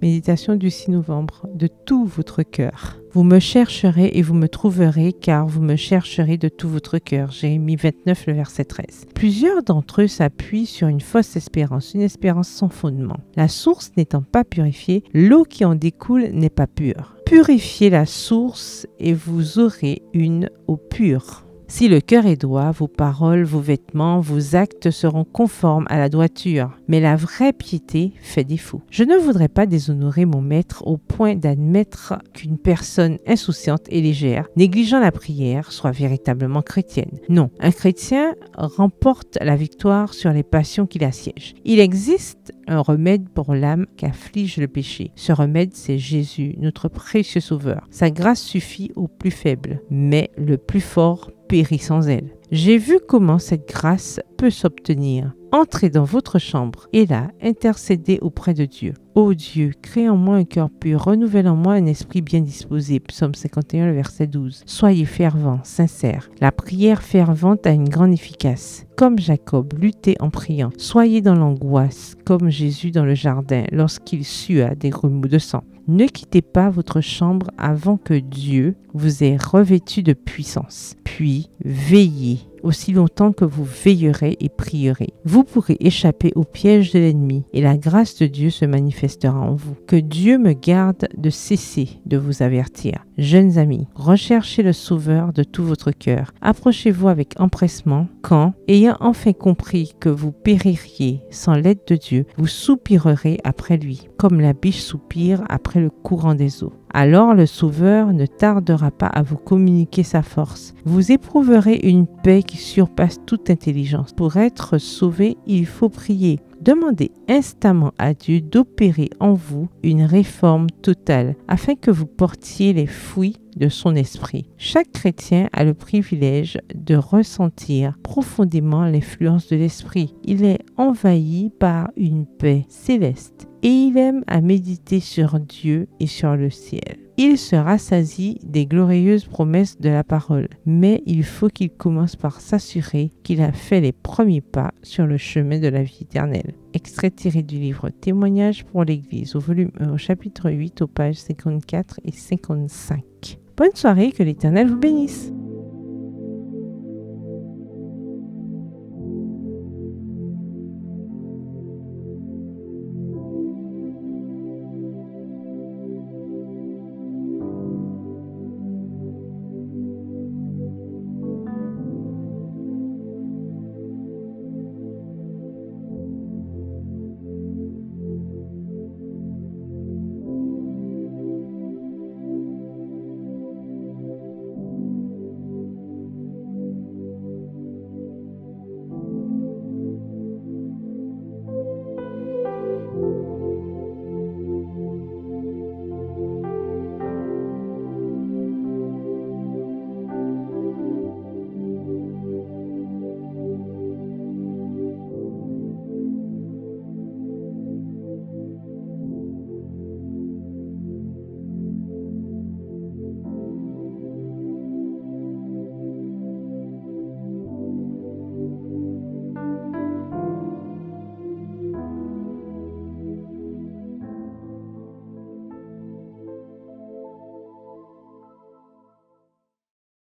Méditation du 6 novembre. De tout votre cœur. Vous me chercherez et vous me trouverez, car vous me chercherez de tout votre cœur. Jérémie 29, le verset 13. Plusieurs d'entre eux s'appuient sur une fausse espérance, une espérance sans fondement. La source n'étant pas purifiée, l'eau qui en découle n'est pas pure. Purifiez la source et vous aurez une eau pure. Si le cœur est droit, vos paroles, vos vêtements, vos actes seront conformes à la droiture. Mais la vraie piété fait défaut. Je ne voudrais pas déshonorer mon maître au point d'admettre qu'une personne insouciante et légère, négligeant la prière, soit véritablement chrétienne. Non, un chrétien remporte la victoire sur les passions qui l'assiègent. Il existe un remède pour l'âme qu'afflige le péché. Ce remède, c'est Jésus, notre précieux Sauveur. Sa grâce suffit aux plus faibles, mais le plus fort périt sans elle. J'ai vu comment cette grâce peut s'obtenir. Entrez dans votre chambre et là, intercédez auprès de Dieu. Ô Dieu, crée en moi un cœur pur, renouvelle en moi un esprit bien disposé. Psaume 51, le verset 12. Soyez fervents, sincères. La prière fervente a une grande efficace. Comme Jacob, luttez en priant. Soyez dans l'angoisse, comme Jésus dans le jardin, lorsqu'il sua des grumeaux de sang. Ne quittez pas votre chambre avant que Dieu vous ait revêtu de puissance. Puis, veillez aussi longtemps que vous veillerez et prierez. Vous pourrez échapper au piège de l'ennemi et la grâce de Dieu se manifestera en vous. Que Dieu me garde de cesser de vous avertir. Jeunes amis, recherchez le Sauveur de tout votre cœur. Approchez-vous avec empressement quand, ayant enfin compris que vous péririez sans l'aide de Dieu, vous soupirerez après lui, comme la biche soupire après le courant des eaux. Alors le Sauveur ne tardera pas à vous communiquer sa force. Vous éprouverez une paix qui surpasse toute intelligence. Pour être sauvé, il faut prier. Demandez instamment à Dieu d'opérer en vous une réforme totale afin que vous portiez les fruits de son esprit. Chaque chrétien a le privilège de ressentir profondément l'influence de l'esprit. Il est envahi par une paix céleste et il aime à méditer sur Dieu et sur le ciel. Il se rassasie des glorieuses promesses de la parole, mais il faut qu'il commence par s'assurer qu'il a fait les premiers pas sur le chemin de la vie éternelle. Extrait tiré du livre Témoignages pour l'Église, au volume 1, au chapitre 8, aux pages 54 et 55. Bonne soirée, que l'Éternel vous bénisse.